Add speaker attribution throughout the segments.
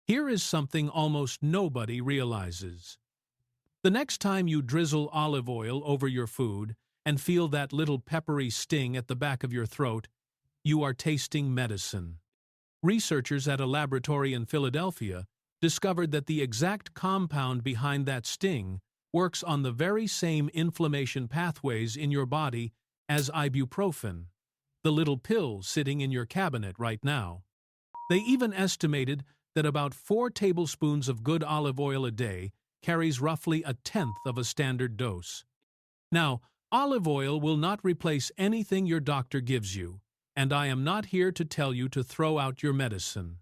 Speaker 1: Here is something almost nobody realizes. The next time you drizzle olive oil over your food and feel that little peppery sting at the back of your throat, you are tasting medicine. Researchers at a laboratory in Philadelphia discovered that the exact compound behind that sting works on the very same inflammation pathways in your body as ibuprofen, the little pill sitting in your cabinet right now. They even estimated that about 4 tablespoons of good olive oil a day carries roughly a tenth of a standard dose. Now, olive oil will not replace anything your doctor gives you, and I am not here to tell you to throw out your medicine.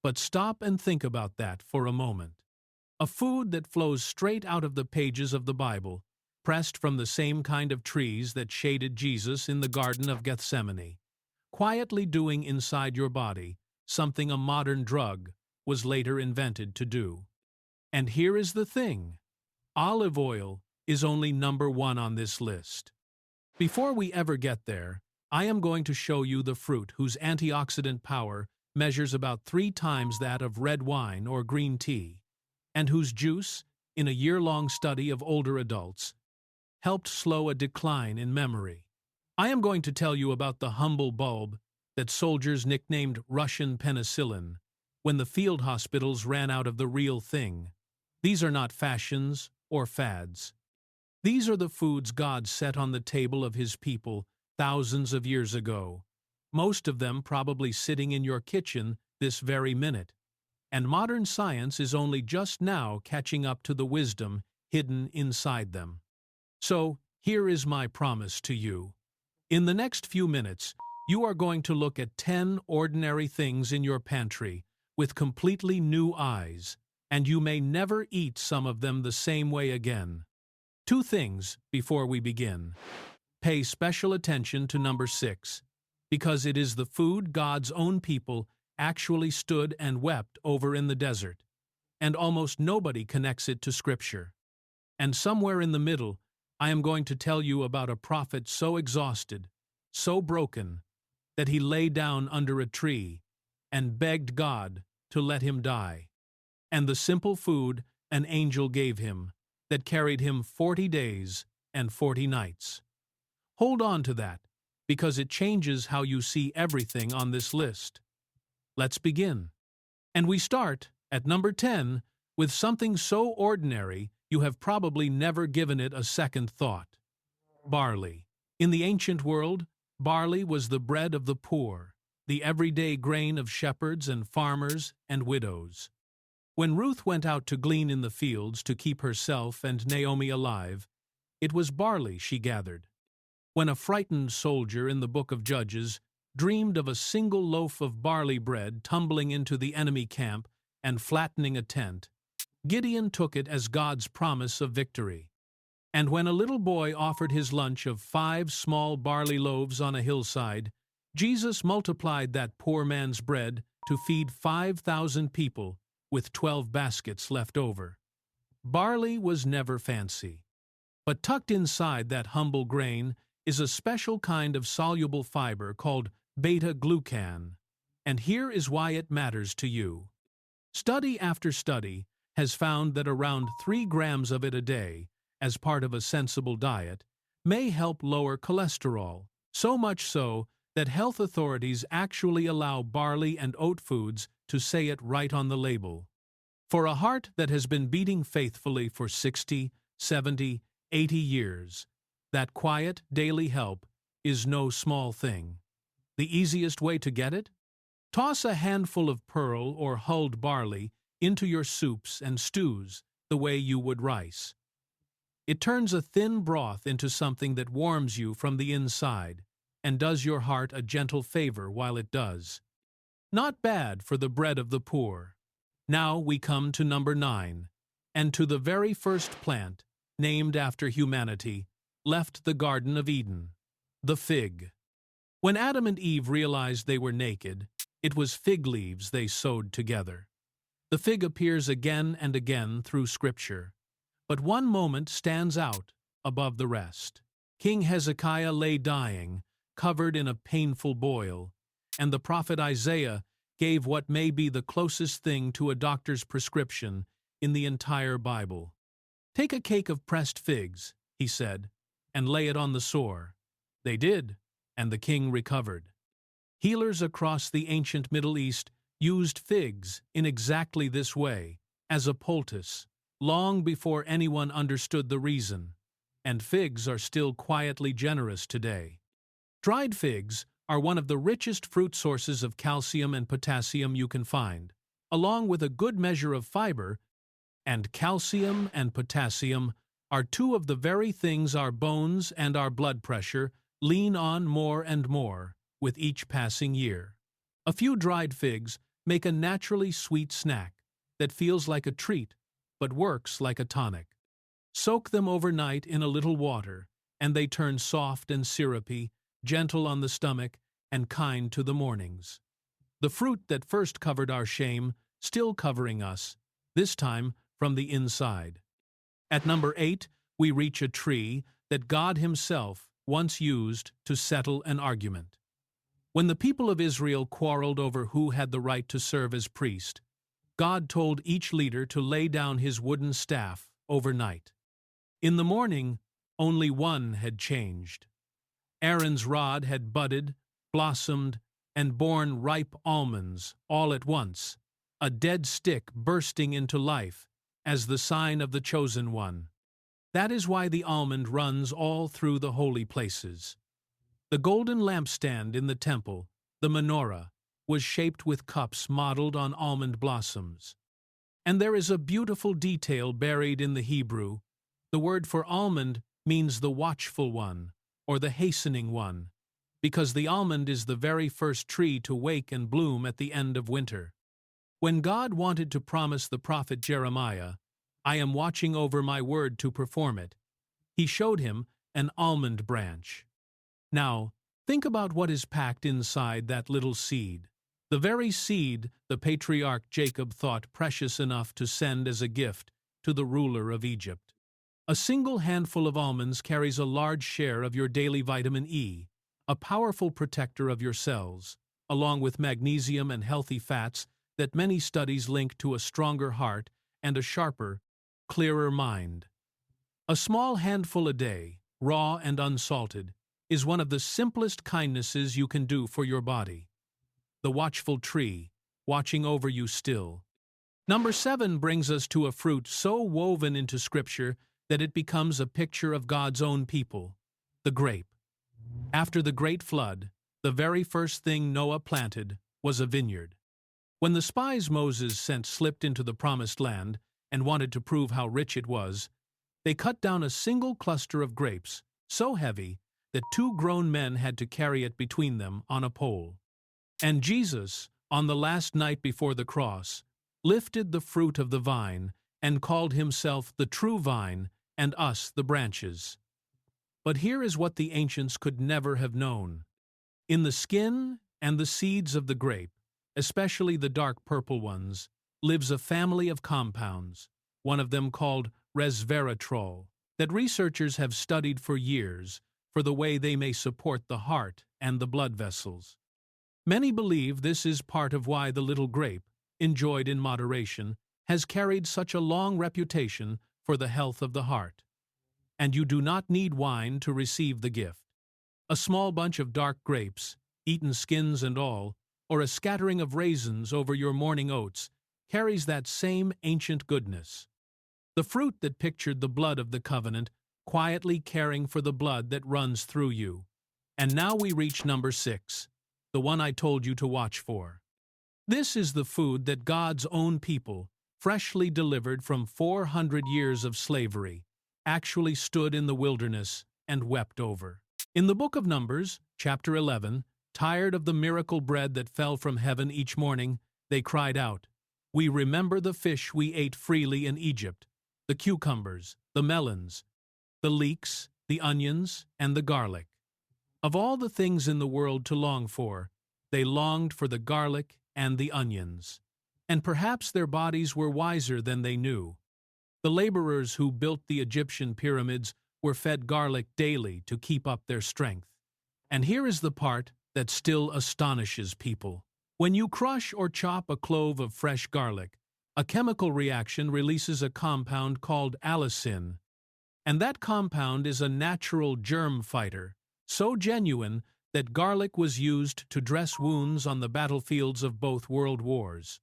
Speaker 1: But stop and think about that for a moment. A food that flows straight out of the pages of the Bible, pressed from the same kind of trees that shaded Jesus in the Garden of Gethsemane, quietly doing inside your body something a modern drug was later invented to do. And here is the thing. Olive oil is only number 1 on this list. Before we ever get there, I am going to show you the fruit whose antioxidant power measures about 3 times that of red wine or green tea, and whose juice, in a year-long study of older adults, helped slow a decline in memory. I am going to tell you about the humble bulb that soldiers nicknamed Russian penicillin when the field hospitals ran out of the real thing. These are not fashions or fads. These are the foods God set on the table of His people thousands of years ago, most of them probably sitting in your kitchen this very minute. And modern science is only just now catching up to the wisdom hidden inside them. So, here is my promise to you. In the next few minutes, you are going to look at 10 ordinary things in your pantry with completely new eyes, and you may never eat some of them the same way again. 2 things before we begin. Pay special attention to number 6, because it is the food God's own people actually stood and wept over in the desert, and almost nobody connects it to Scripture. And somewhere in the middle, I am going to tell you about a prophet so exhausted, so broken, that he lay down under a tree and begged God to let him die. And the simple food an angel gave him that carried him 40 days and 40 nights. Hold on to that, because it changes how you see everything on this list. Let's begin. And we start, at number 10, with something so ordinary you have probably never given it a second thought. Barley. In the ancient world, barley was the bread of the poor, the everyday grain of shepherds and farmers and widows. When Ruth went out to glean in the fields to keep herself and Naomi alive, it was barley she gathered. When a frightened soldier in the book of Judges dreamed of a single loaf of barley bread tumbling into the enemy camp and flattening a tent, Gideon took it as God's promise of victory. And when a little boy offered his lunch of 5 small barley loaves on a hillside, Jesus multiplied that poor man's bread to feed 5,000 people with 12 baskets left over. Barley was never fancy. But tucked inside that humble grain is a special kind of soluble fiber called beta-glucan, and here is why it matters to you. Study after study has found that around 3 grams of it a day, as part of a sensible diet, may help lower cholesterol, so much so that health authorities actually allow barley and oat foods to say it right on the label. For a heart that has been beating faithfully for 60, 70, 80 years, that quiet daily help is no small thing. The easiest way to get it? Toss a handful of pearl or hulled barley into your soups and stews the way you would rice. It turns a thin broth into something that warms you from the inside and does your heart a gentle favor while it does. Not bad for the bread of the poor. Now we come to number 9, and to the very first plant, named after humanity, left the Garden of Eden, the fig. When Adam and Eve realized they were naked, it was fig leaves they sewed together. The fig appears again and again through Scripture, but one moment stands out above the rest. King Hezekiah lay dying, covered in a painful boil, and the prophet Isaiah gave what may be the closest thing to a doctor's prescription in the entire Bible. "Take a cake of pressed figs," he said, "and lay it on the sore." They did, and the king recovered. Healers across the ancient Middle East used figs in exactly this way, as a poultice, long before anyone understood the reason, and figs are still quietly generous today. Dried figs are one of the richest fruit sources of calcium and potassium you can find, along with a good measure of fiber, and calcium and potassium are two of the very things our bones and our blood pressure lean on more and more with each passing year. A few dried figs make a naturally sweet snack that feels like a treat but works like a tonic. Soak them overnight in a little water, and they turn soft and syrupy, gentle on the stomach, and kind to the mornings. The fruit that first covered our shame, still covering us, this time from the inside. At number 8, we reach a tree that God Himself once used to settle an argument. When the people of Israel quarreled over who had the right to serve as priest, God told each leader to lay down his wooden staff overnight. In the morning, only one had changed. Aaron's rod had budded, blossomed, and borne ripe almonds all at once, a dead stick bursting into life as the sign of the chosen one. That is why the almond runs all through the holy places. The golden lampstand in the temple, the menorah, was shaped with cups modeled on almond blossoms. And there is a beautiful detail buried in the Hebrew. The word for almond means the watchful one, or the hastening one, because the almond is the very first tree to wake and bloom at the end of winter. When God wanted to promise the prophet Jeremiah, "I am watching over my word to perform it," He showed him an almond branch. Now, think about what is packed inside that little seed. The very seed the patriarch Jacob thought precious enough to send as a gift to the ruler of Egypt. A single handful of almonds carries a large share of your daily vitamin E, a powerful protector of your cells, along with magnesium and healthy fats that many studies link to a stronger heart and a sharper, clearer mind. A small handful a day, raw and unsalted, is one of the simplest kindnesses you can do for your body. The watchful tree, watching over you still. Number 7 brings us to a fruit so woven into Scripture that it becomes a picture of God's own people, the grape. After the great flood, the very first thing Noah planted was a vineyard. When the spies Moses sent slipped into the promised land and wanted to prove how rich it was, they cut down a single cluster of grapes, so heavy that 2 grown men had to carry it between them on a pole. And Jesus, on the last night before the cross, lifted the fruit of the vine and called Himself the true vine and us the branches. But here is what the ancients could never have known. In the skin and the seeds of the grape, especially the dark purple ones, lives a family of compounds, one of them called resveratrol, that researchers have studied for years for the way they may support the heart and the blood vessels. Many believe this is part of why the little grape, enjoyed in moderation, has carried such a long reputation for the health of the heart. And you do not need wine to receive the gift. A small bunch of dark grapes, eaten skins and all, or a scattering of raisins over your morning oats, carries that same ancient goodness. The fruit that pictured the blood of the covenant, quietly caring for the blood that runs through you. And now we reach number 6, the one I told you to watch for. This is the food that God's own people, freshly delivered from 400 years of slavery, actually stood in the wilderness and wept over. In the book of Numbers, chapter 11, tired of the miracle bread that fell from heaven each morning, they cried out, "We remember the fish we ate freely in Egypt, the cucumbers, the melons, the leeks, the onions, and the garlic." Of all the things in the world to long for, they longed for the garlic and the onions. And perhaps their bodies were wiser than they knew. The laborers who built the Egyptian pyramids were fed garlic daily to keep up their strength. And here is the part that still astonishes people. When you crush or chop a clove of fresh garlic, a chemical reaction releases a compound called allicin, and that compound is a natural germ fighter, so genuine that garlic was used to dress wounds on the battlefields of both world wars.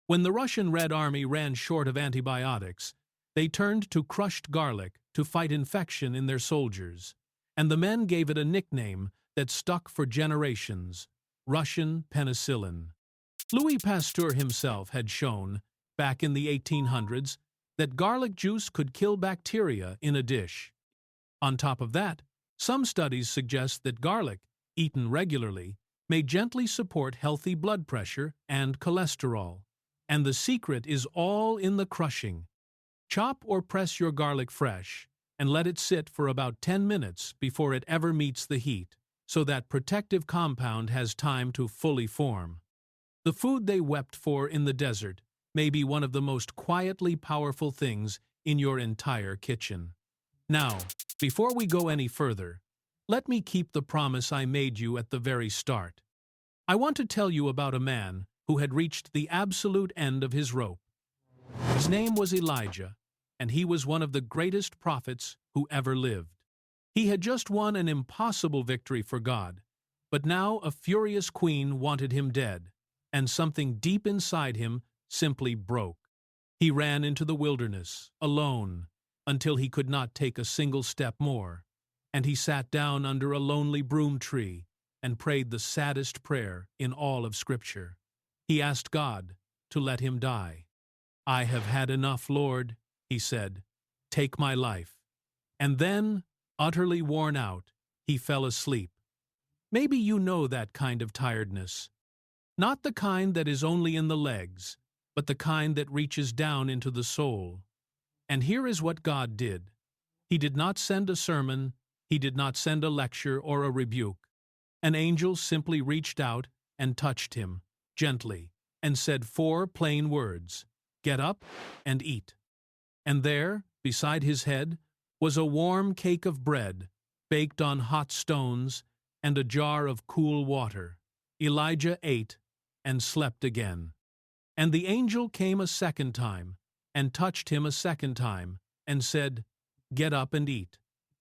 Speaker 1: When the Russian Red Army ran short of antibiotics, they turned to crushed garlic to fight infection in their soldiers, and the men gave it a nickname that stuck for generations: Russian penicillin. Louis Pasteur himself had shown, back in the 1800s, that garlic juice could kill bacteria in a dish. On top of that, some studies suggest that garlic, eaten regularly, may gently support healthy blood pressure and cholesterol. And the secret is all in the crushing. Chop or press your garlic fresh, and let it sit for about 10 minutes before it ever meets the heat, so that protective compound has time to fully form. The food they wept for in the desert may be one of the most quietly powerful things in your entire kitchen. Now, before we go any further, let me keep the promise I made you at the very start. I want to tell you about a man who had reached the absolute end of his rope. His name was Elijah, and he was one of the greatest prophets who ever lived. He had just won an impossible victory for God, but now a furious queen wanted him dead, and something deep inside him simply broke. He ran into the wilderness, alone, until he could not take a single step more, and he sat down under a lonely broom tree and prayed the saddest prayer in all of Scripture. He asked God to let him die. "I have had enough, Lord," he said. "Take my life." And then, utterly worn out, he fell asleep. Maybe you know that kind of tiredness. Not the kind that is only in the legs, but the kind that reaches down into the soul. And here is what God did. He did not send a sermon, he did not send a lecture or a rebuke. An angel simply reached out and touched him, gently, and said 4 plain words: "Get up and eat." And there, beside his head, was a warm cake of bread, baked on hot stones, and a jar of cool water. Elijah ate and slept again. And the angel came a second time, and touched him a second time, and said, "Get up and eat,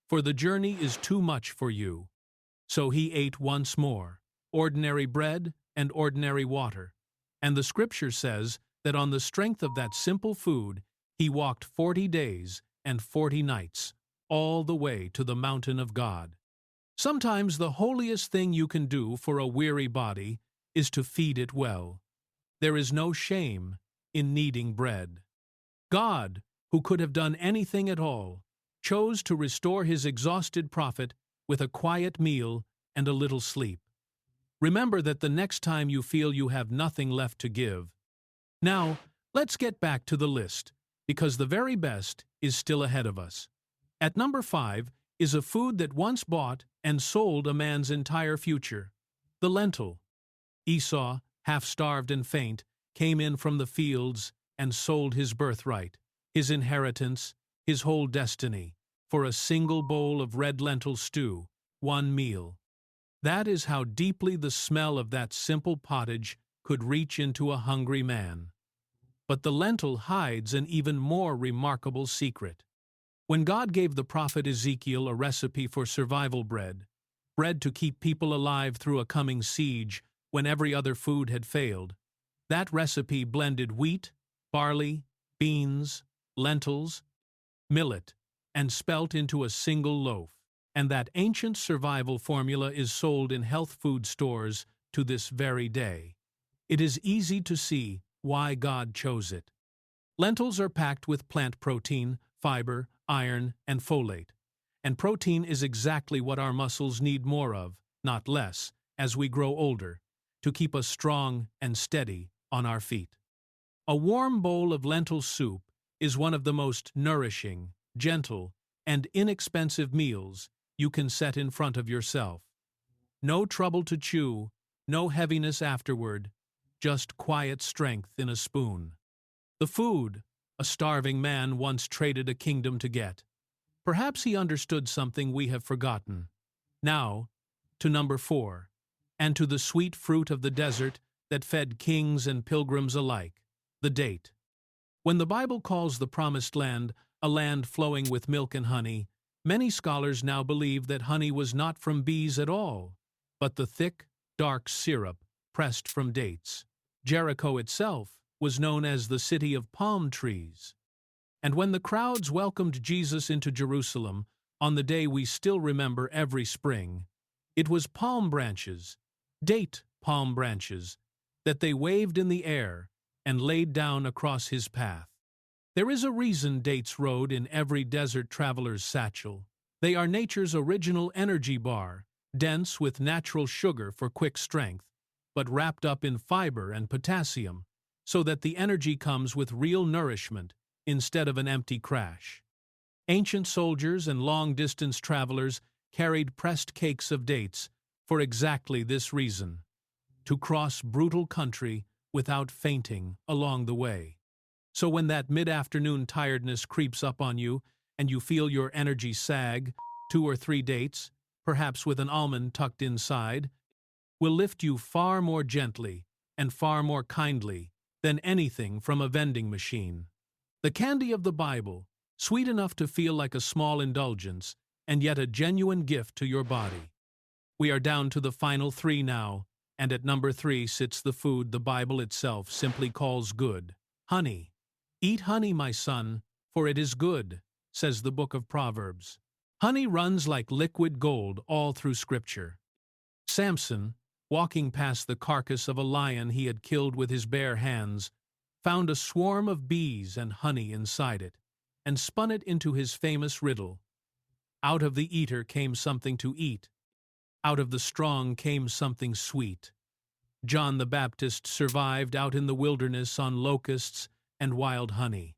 Speaker 1: for the journey is too much for you." So he ate once more, ordinary bread and ordinary water. And the Scripture says that on the strength of that simple food, he walked 40 days and 40 nights, all the way to the mountain of God. Sometimes the holiest thing you can do for a weary body is to feed it well. There is no shame in needing bread. God, who could have done anything at all, chose to restore his exhausted prophet with a quiet meal and a little sleep. Remember that the next time you feel you have nothing left to give. Now, let's get back to the list, because the very best is still ahead of us. At number 5 is a food that once bought and sold a man's entire future: the lentil. Esau, half-starved and faint, came in from the fields and sold his birthright, his inheritance, his whole destiny, for a single bowl of red lentil stew, one meal. That is how deeply the smell of that simple pottage could reach into a hungry man. But the lentil hides an even more remarkable secret. When God gave the prophet Ezekiel a recipe for survival bread, bread to keep people alive through a coming siege when every other food had failed, that recipe blended wheat, barley, beans, lentils, millet, and spelt into a single loaf. And that ancient survival formula is sold in health food stores to this very day. It is easy to see why God chose it. Lentils are packed with plant protein, fiber, iron, and folate. And protein is exactly what our muscles need more of, not less, as we grow older, to keep us strong and steady on our feet. A warm bowl of lentil soup is one of the most nourishing, gentle, and inexpensive meals you can set in front of yourself. No trouble to chew, no heaviness afterward, just quiet strength in a spoon. The food a starving man once traded a kingdom to get. Perhaps he understood something we have forgotten. Now, to number 4, and to the sweet fruit of the desert that fed kings and pilgrims alike, the date. When the Bible calls the Promised Land a land flowing with milk and honey, many scholars now believe that honey was not from bees at all, but the thick, dark syrup pressed from dates. Jericho itself was known as the city of palm trees. And when the crowds welcomed Jesus into Jerusalem on the day we still remember every spring, it was palm branches, date palm branches, that they waved in the air and laid down across his path. There is a reason dates rode in every desert traveler's satchel. They are nature's original energy bar, dense with natural sugar for quick strength, but wrapped up in fiber and potassium, so that the energy comes with real nourishment instead of an empty crash. Ancient soldiers and long-distance travelers carried pressed cakes of dates for exactly this reason: to cross brutal country without fainting along the way. So when that mid-afternoon tiredness creeps up on you and you feel your energy sag, 2 or 3 dates, perhaps with an almond tucked inside, will lift you far more gently and far more kindly than anything from a vending machine. The candy of the Bible, sweet enough to feel like a small indulgence, and yet a genuine gift to your body. We are down to the final 3 now, and at number 3 sits the food the Bible itself simply calls good: honey. Eat honey, my son, for it is good, says the book of Proverbs. Honey runs like liquid gold all through Scripture. Samson, walking past the carcass of a lion he had killed with his bare hands, found a swarm of bees and honey inside it, and spun it into his famous riddle: out of the eater came something to eat, out of the strong came something sweet. John the Baptist survived out in the wilderness on locusts and wild honey.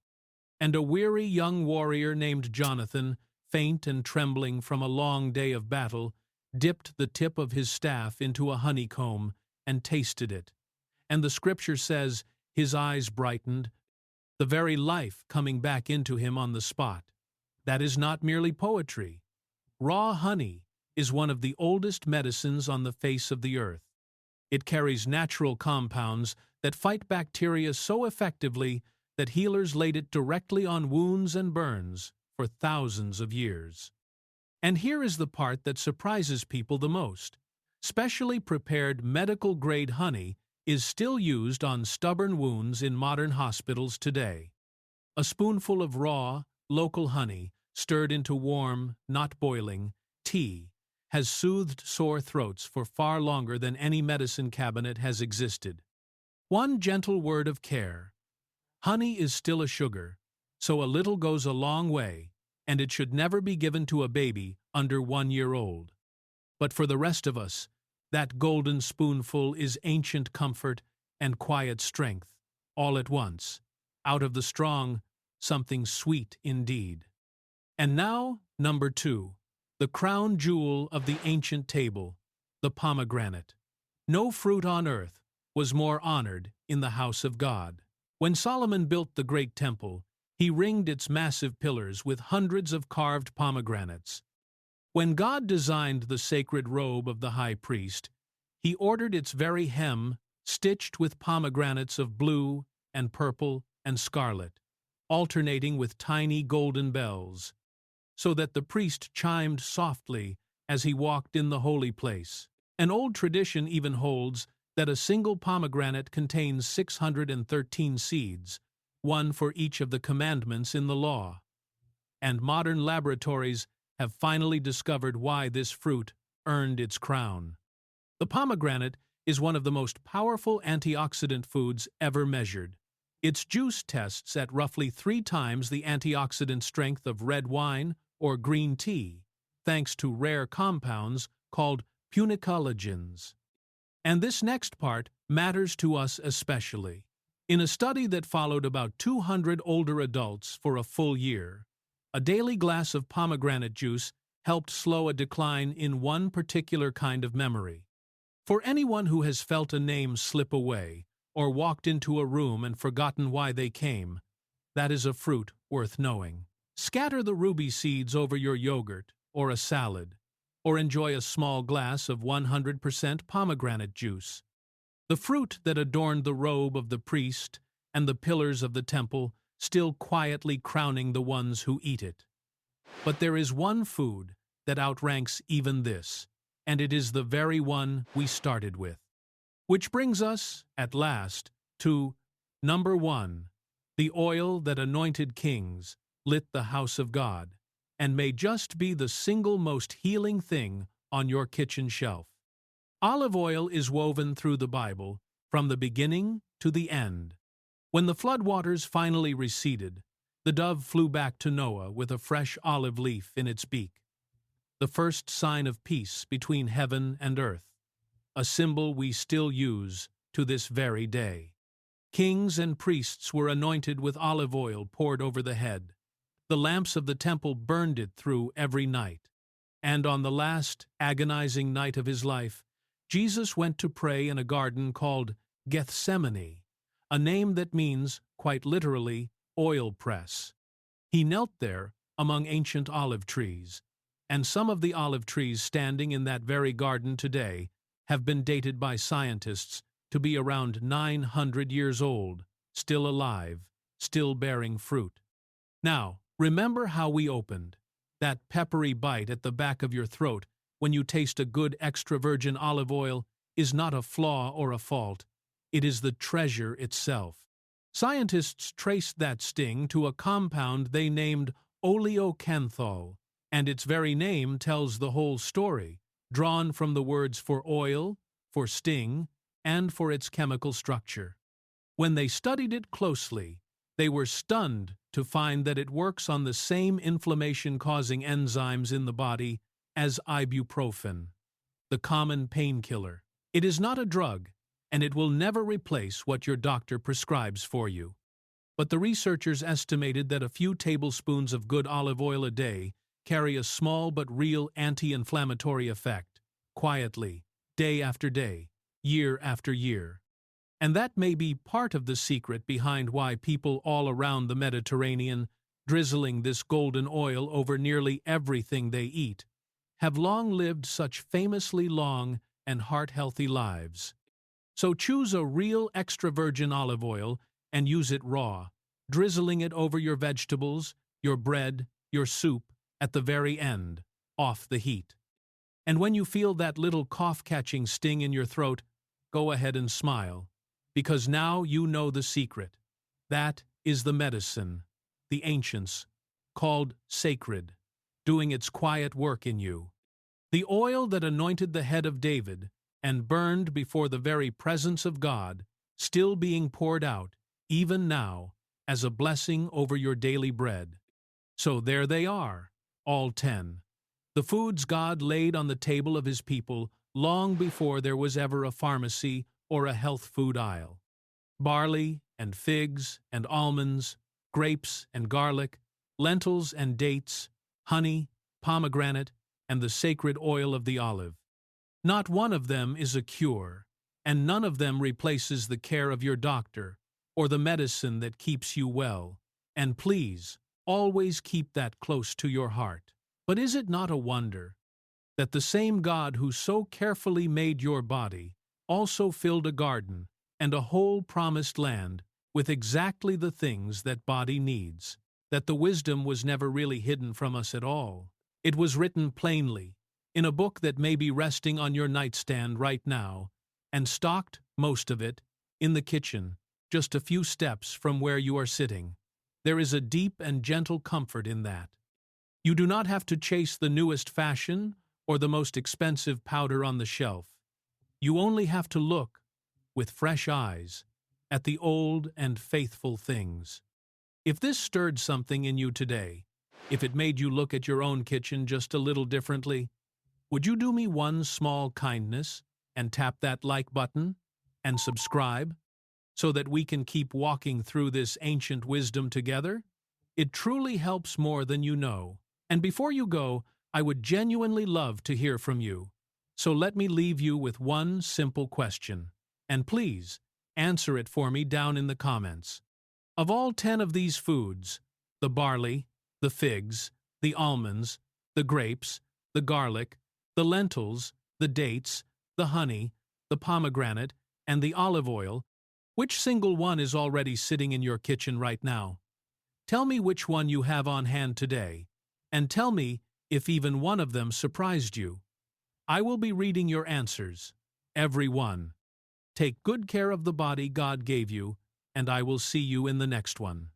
Speaker 1: And a weary young warrior named Jonathan, faint and trembling from a long day of battle, dipped the tip of his staff into a honeycomb and tasted it. And the Scripture says his eyes brightened, the very life coming back into him on the spot. That is not merely poetry. Raw honey is one of the oldest medicines on the face of the earth. It carries natural compounds that fight bacteria so effectively that healers laid it directly on wounds and burns for thousands of years. And here is the part that surprises people the most. Specially prepared medical-grade honey is still used on stubborn wounds in modern hospitals today. A spoonful of raw, local honey, stirred into warm, not boiling, tea, has soothed sore throats for far longer than any medicine cabinet has existed. One gentle word of care. Honey is still a sugar, so a little goes a long way, and it should never be given to a baby under 1 year old. But for the rest of us, that golden spoonful is ancient comfort and quiet strength, all at once. Out of the strong, something sweet indeed. And now, number 2, the crown jewel of the ancient table, the pomegranate. No fruit on earth was more honored in the house of God. When Solomon built the great temple, he ringed its massive pillars with hundreds of carved pomegranates. When God designed the sacred robe of the high priest, he ordered its very hem stitched with pomegranates of blue and purple and scarlet, alternating with tiny golden bells, so that the priest chimed softly as he walked in the holy place. An old tradition even holds that a single pomegranate contains 613 seeds, one for each of the commandments in the law. And modern laboratories have finally discovered why this fruit earned its crown. The pomegranate is one of the most powerful antioxidant foods ever measured. Its juice tests at roughly 3 times the antioxidant strength of red wine or green tea, thanks to rare compounds called punicologens. And this next part matters to us especially. In a study that followed about 200 older adults for a full year, a daily glass of pomegranate juice helped slow a decline in one particular kind of memory. For anyone who has felt a name slip away or walked into a room and forgotten why they came, that is a fruit worth knowing. Scatter the ruby seeds over your yogurt or a salad, or enjoy a small glass of 100% pomegranate juice. The fruit that adorned the robe of the priest and the pillars of the temple, still quietly crowning the ones who eat it. But there is one food that outranks even this, and it is the very one we started with. Which brings us, at last, to number 1, the oil that anointed kings, lit the house of God, and may just be the single most healing thing on your kitchen shelf. Olive oil is woven through the Bible, from the beginning to the end. When the floodwaters finally receded, the dove flew back to Noah with a fresh olive leaf in its beak, the first sign of peace between heaven and earth, a symbol we still use to this very day. Kings and priests were anointed with olive oil poured over the head. The lamps of the temple burned it through every night. And on the last agonizing night of his life, Jesus went to pray in a garden called Gethsemane, a name that means, quite literally, oil press. He knelt there among ancient olive trees, and some of the olive trees standing in that very garden today have been dated by scientists to be around 900 years old, still alive, still bearing fruit. Now, remember how we opened. That peppery bite at the back of your throat when you taste a good extra virgin olive oil is not a flaw or a fault. It is the treasure itself. Scientists traced that sting to a compound they named oleocanthal, and its very name tells the whole story, drawn from the words for oil, for sting, and for its chemical structure. When they studied it closely, they were stunned to find that it works on the same inflammation-causing enzymes in the body as ibuprofen, the common painkiller. It is not a drug, and it will never replace what your doctor prescribes for you. But the researchers estimated that a few tablespoons of good olive oil a day carry a small but real anti-inflammatory effect, quietly, day after day, year after year. And that may be part of the secret behind why people all around the Mediterranean, drizzling this golden oil over nearly everything they eat, have long lived such famously long and heart-healthy lives. So choose a real extra virgin olive oil and use it raw, drizzling it over your vegetables, your bread, your soup, at the very end, off the heat. And when you feel that little cough-catching sting in your throat, go ahead and smile, because now you know the secret. That is the medicine, the ancients, called sacred, doing its quiet work in you. The oil that anointed the head of David and burned before the very presence of God, still being poured out, even now, as a blessing over your daily bread. So there they are, all 10. The foods God laid on the table of his people long before there was ever a pharmacy or a health food aisle. Barley and figs and almonds, grapes and garlic, lentils and dates, honey, pomegranate, and the sacred oil of the olive. Not one of them is a cure, and none of them replaces the care of your doctor or the medicine that keeps you well. And please, always keep that close to your heart. But is it not a wonder that the same God who so carefully made your body also filled a garden and a whole promised land with exactly the things that body needs, that the wisdom was never really hidden from us at all? It was written plainly, in a book that may be resting on your nightstand right now, and stocked, most of it, in the kitchen, just a few steps from where you are sitting. There is a deep and gentle comfort in that. You do not have to chase the newest fashion or the most expensive powder on the shelf. You only have to look, with fresh eyes, at the old and faithful things. If this stirred something in you today, if it made you look at your own kitchen just a little differently, would you do me one small kindness and tap that like button and subscribe so that we can keep walking through this ancient wisdom together? It truly helps more than you know. And before you go, I would genuinely love to hear from you. So let me leave you with one simple question, and please answer it for me down in the comments. Of all 10 of these foods, the barley, the figs, the almonds, the grapes, the garlic, the lentils, the dates, the honey, the pomegranate, and the olive oil, which single one is already sitting in your kitchen right now? Tell me which one you have on hand today, and tell me if even one of them surprised you. I will be reading your answers, every one. Take good care of the body God gave you, and I will see you in the next one.